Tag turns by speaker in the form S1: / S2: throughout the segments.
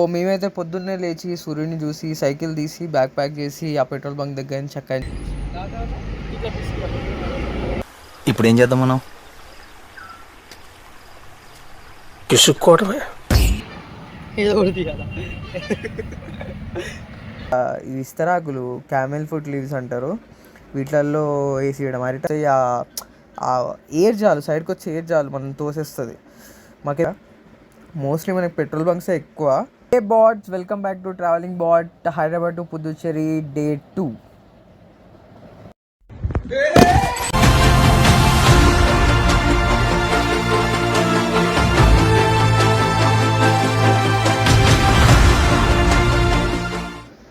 S1: So మేమైతే పొద్దున్నే లేచి సూర్యుడిని చూసి సైకిల్ తీసి బ్యాగ్ ప్యాక్ చేసి ఆ పెట్రోల్ బంక్ దగ్గర నుంచి చక్కగా
S2: ఇప్పుడు ఏం చేద్దాం మనం?
S3: కిసుక్కోవడమే.
S1: ఈ విస్తరాకులు క్యామెల్ ఫుట్ లీవ్స్ అంటారు, వీటిల్లో వేసేయడం అరిట ఆ ఎయిర్ జాలు సైడ్కి వచ్చి ఎయిర్ జాలు మనం తోసేస్తుంది. మాకు మోస్ట్లీ మనకి పెట్రోల్ బంక్సే ఎక్కువ. Hey bots, welcome back to travelling bot Hyderabad to Puducherry day 2.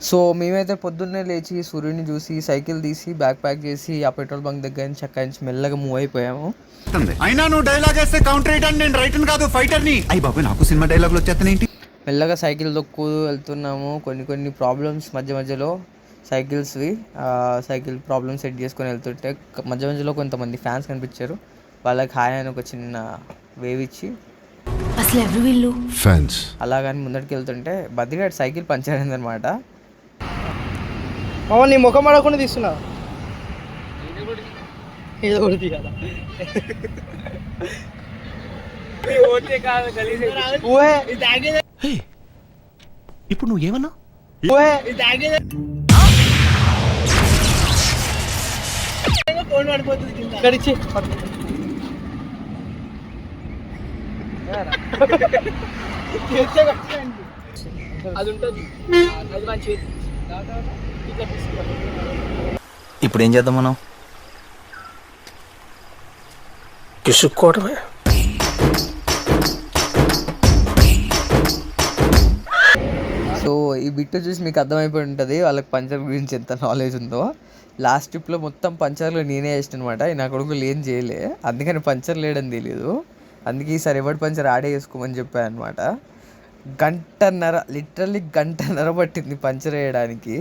S1: So మేమైతే పొద్దున్నే లేచి సూర్యుడిని చూసి సైకిల్ తీసి బ్యాగ్ ప్యాక్ చేసి ఆ పెట్రోల్ బంక్ దగ్గర నుంచి చక్కగా నుంచి మెల్లగా మూవ్ అయిపోయాము.
S2: అయినా నువ్వు డైలాగ్ వేస్తే కౌంటర్ రైటర్, నేను రైటర్ కాదు ఫైటర్ని. అయ్యి బాబు, నాకు సినిమా డైలాగులు వచ్చేస్తానేంటి?
S1: మెల్లగా సైకిల్ దొక్కు వెళ్తున్నాము. కొన్ని ప్రాబ్లమ్స్ మధ్యలో సైకిల్స్వి సైకిల్ ప్రాబ్లమ్స్ సెట్ చేసుకొని వెళ్తుంటే మధ్యలో కొంతమంది ఫ్యాన్స్ కనిపించారు. వాళ్ళకి హాయ్ అని ఒక చిన్న వేవ్ ఇచ్చి
S4: అసలు ఎవరు వీళ్ళు
S3: ఫ్యాన్స్
S1: అలాగని ముందరికి వెళ్తుంటే బద్రిగాడి సైకిల్ పంచర్ అయిందనమాట.
S5: నీ ముఖం అడగకుండా తీస్తున్నా ఏదో ఒకటి తీయాలా.
S2: ఇప్పుడు నువ్వు ఏమన్నా
S5: గడిచి అది ఉంటుంది, అది మంచి.
S2: ఇప్పుడు ఏం చేద్దాం మనం?
S3: కిసుక్కోవడమే.
S1: సో ఈ బిట్ చూసి మీకు అర్థమైపోయి ఉంటుంది వాళ్ళకి పంచర్ గురించి ఎంత నాలెడ్జ్ ఉందో. లాస్ట్ ట్రిప్లో మొత్తం పంచర్లు నేనే వేసిన అనమాట. నా కొడుకులు ఏం చేయలే, అందుకని పంచర్ లేడని తెలియదు. అందుకే ఈసారి ఎవరి పంచర్ ఆడే వేసుకోమని చెప్పాను అనమాట. లిటరల్లీ గంటన్నర పట్టింది పంచర్ వేయడానికి.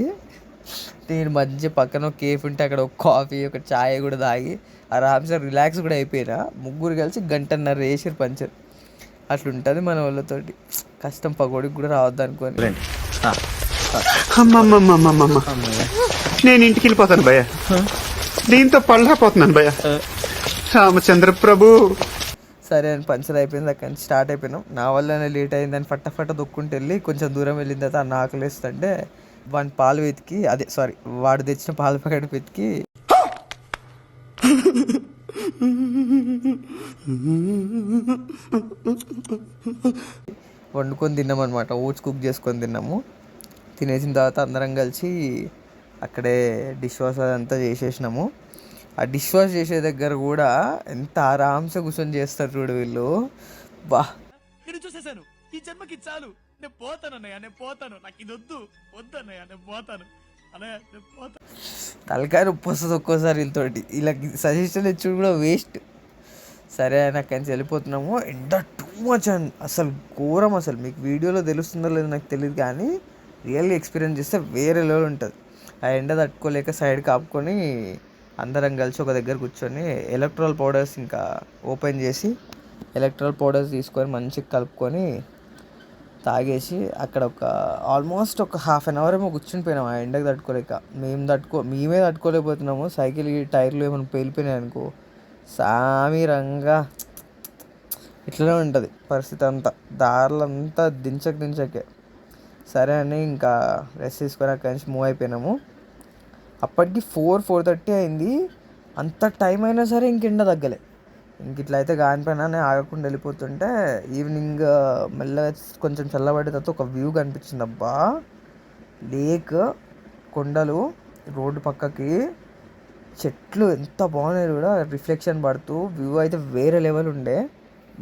S1: నేను మంచి పక్కన ఒక కేఫ్ ఉంటే అక్కడ ఒక కాఫీ ఒక ఛాయ్ కూడా తాగి ఆరామ్సే రిలాక్స్ కూడా అయిపోయినా. ముగ్గురు కలిసి గంటన్నర వేసారు పంచర్. అట్లుంటుంది మన వాళ్ళతోటి. కష్టం పకోడికి కూడా రావద్దు అనుకోని.
S6: నేను ఇంటికి వెళ్ళిపోతాను భయ్య, దీంతో పళ్ళపోతున్నాను భయ్య. రామచంద్ర ప్రభు.
S1: సరే అని పంచర్ అయిపోయింది. అక్కడి నుంచి స్టార్ట్ అయిపోయినాం. నా వల్లనే లేట్ అయిందని ఫట్ట దొక్కుంటూ వెళ్ళి కొంచెం దూరం వెళ్ళిన తర్వాత అన్న ఆకలిస్తుంటే వాడిని పాలు వెతికి వాడు తెచ్చిన పాలు ప్యాకెట్ వెతికి వండుకొని తిన్నాం అనమాట. ఓట్స్ కుక్ చేసుకొని తిన్నాము. తినేసిన తర్వాత అందరం కలిసి అక్కడే డిష్ వాష్ అదంతా చేసేసినాము. ఆ డిష్ వాష్ చేసే దగ్గర కూడా ఎంత ఆరామ్సే కూర్చొని చేస్తారు చూడు వీళ్ళు. బా
S2: చూసేసాను, ఈ జన్మకి చాలు, నేను పోతాను అన్నయ్య, నేను పోతాను, నాకు ఇది వద్దన్నయ్య, నేను పోతాను అన్నయ్య, నేను పోతాను.
S1: తలకాయ నొప్పి వస్తుంది ఒక్కోసారి వీళ్ళతోటి. వీళ్ళకి సజెషన్ ఇచ్చి కూడా వేస్ట్. సరే అని అక్కడి నుంచి వెళ్ళిపోతున్నాము. ఎండ టూ మచ్ అండ్ అసలు ఘోరం. అసలు మీకు వీడియోలో తెలుస్తుందో లేదో నాకు తెలియదు, కానీ రియల్లీ ఎక్స్పీరియన్స్ చేస్తే వేరే లెవెల్ ఉంటుంది. ఆ ఎండ తట్టుకోలేక సైడ్ కాపుకొని అందరం కలిసి ఒక దగ్గర కూర్చొని ఎలక్ట్రాల్ పౌడర్స్ ఇంకా ఓపెన్ చేసి ఎలక్ట్రాల్ పౌడర్స్ తీసుకొని మంచిగా కలుపుకొని తాగేసి అక్కడ ఆల్మోస్ట్ ఒక హాఫ్ అన్ అవర్ ఏమో కూర్చుని పోయినాం ఆ ఎండకు తట్టుకోలేక. మేమే తట్టుకోలేకపోతున్నాము. సైకిల్ టైర్లు ఏమైనా పేలిపోయినాయి అనుకో సామిరంగా ఇట్లనే ఉంటుంది పరిస్థితి అంతా. దారులంతా దించకే. సరే అని ఇంకా రెస్ట్ తీసుకొని అక్కడి నుంచి మూవ్ అయిపోయినాము. అప్పటికి 4:30 అయింది. అంత టైం అయినా సరే ఇంకెండ తగ్గలే. ఇట్లా అయితే కానిపోయినా ఆగకుండా వెళ్ళిపోతుంటే ఈవినింగ్ మెల్లగా కొంచెం చల్లబడిన తర్వాత ఒక వ్యూ కనిపించింది. అబ్బా, లేక్, కొండలు, రోడ్డు పక్కకి చెట్లు ఎంత బాగున్నాయి కూడా, రిఫ్లెక్షన్ పడుతూ వ్యూ అయితే వేరే లెవెల్ ఉండే.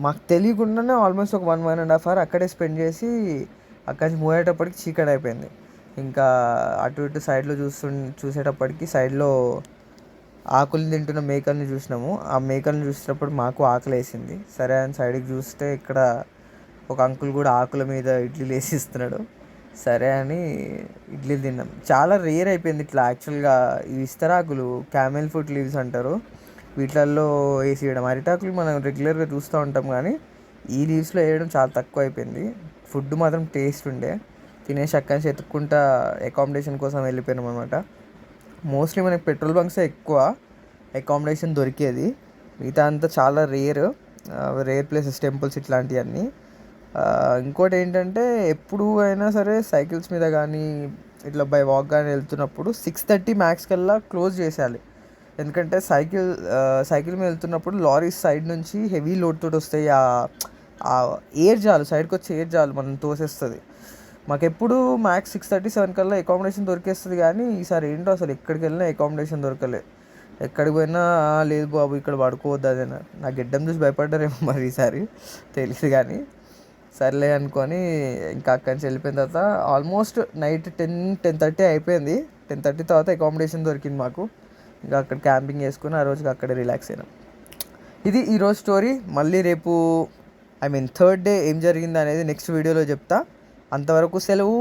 S1: మాకు తెలియకుండానే ఆల్మోస్ట్ ఒక 1.5 hour అక్కడే స్పెండ్ చేసి అక్కడి నుంచి మూవ్ అయ్యేటప్పటికి చీకటి అయిపోయింది. ఇంకా అటు ఇటు సైడ్లో చూసేటప్పటికి సైడ్లో ఆకులు తింటున్న మేకల్ని చూసినాము. ఆ మేకల్ని చూసేటప్పుడు మాకు ఆకలి వేసింది. సరే అని సైడ్కి చూస్తే ఇక్కడ ఒక అంకుల్ కూడా ఆకుల మీద ఇడ్లీలు వేసి ఇస్తున్నాడు. సరే అని ఇడ్లీలు తిన్నాం. చాలా రేర్ అయిపోయింది ఇట్లా. యాక్చువల్గా ఈ విస్తరాకులు క్యామెల్ ఫుట్ లీవ్స్ అంటారు, వీటిల్లో వేసి వేయడం. అరిటాకులు మనం రెగ్యులర్గా చూస్తూ ఉంటాం, కానీ ఈ లీవ్స్లో వేయడం చాలా తక్కువ అయిపోయింది. ఫుడ్ మాత్రం టేస్ట్ ఉండే. తినేసి అక్కడి నుంచి ఎత్తుక్కుంటా అకామిడేషన్ కోసం వెళ్ళిపోయినాం అనమాట. మోస్ట్లీ మనకి పెట్రోల్ బంక్సే ఎక్కువ అకామిడేషన్ దొరికేది, మిగతా అంతా చాలా రేర్ ప్లేసెస్, టెంపుల్స్ ఇట్లాంటివన్నీ. ఇంకోటి ఏంటంటే ఎప్పుడు అయినా సరే సైకిల్స్ మీద కానీ ఇట్లా బై వాక్ కానీ వెళ్తున్నప్పుడు 6:30 మ్యాక్స్ కల్లా క్లోజ్ చేసేయాలి. ఎందుకంటే సైకిల్ మీద వెళ్తున్నప్పుడు లారీస్ సైడ్ నుంచి హెవీ లోడ్ తోటి వస్తాయి. ఆ ఎయిర్ జాలు సైడ్కి వచ్చే ఎయిర్ జాలు మనం తోసేస్తుంది. మాకెప్పుడు మ్యాక్స్ 6:37 కల్లా అకామిడేషన్ దొరికేస్తుంది, కానీ ఈసారి ఏంటో అసలు ఎక్కడికి వెళ్ళినా అకామిడేషన్ దొరకలే. ఎక్కడికి పోయినా లేదు బాబు ఇక్కడ పడుకోవద్దు అదే. నా గెడ్డం చూసి భయపడ్డారేమో మరి ఈసారి తెలియదు, కానీ సర్లే అనుకొని ఇంకా అక్కడి నుంచి వెళ్ళిపోయిన తర్వాత ఆల్మోస్ట్ నైట్ 10:30 అయిపోయింది. 10:30 తర్వాత అకామిడేషన్ దొరికింది మాకు. ఇంకా అక్కడ క్యాంపింగ్ చేసుకుని ఆ రోజుకి అక్కడే రిలాక్స్ అయినాం. ఇది ఈరోజు స్టోరీ. మళ్ళీ రేపు థర్డ్ డే ఏం జరిగింది అనేది నెక్స్ట్ వీడియోలో చెప్తా. అంతవరకు సెలవు.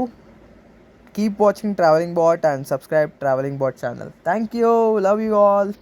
S1: Keep watching travelling bot and subscribe travelling bot channel. Thank you, love you all.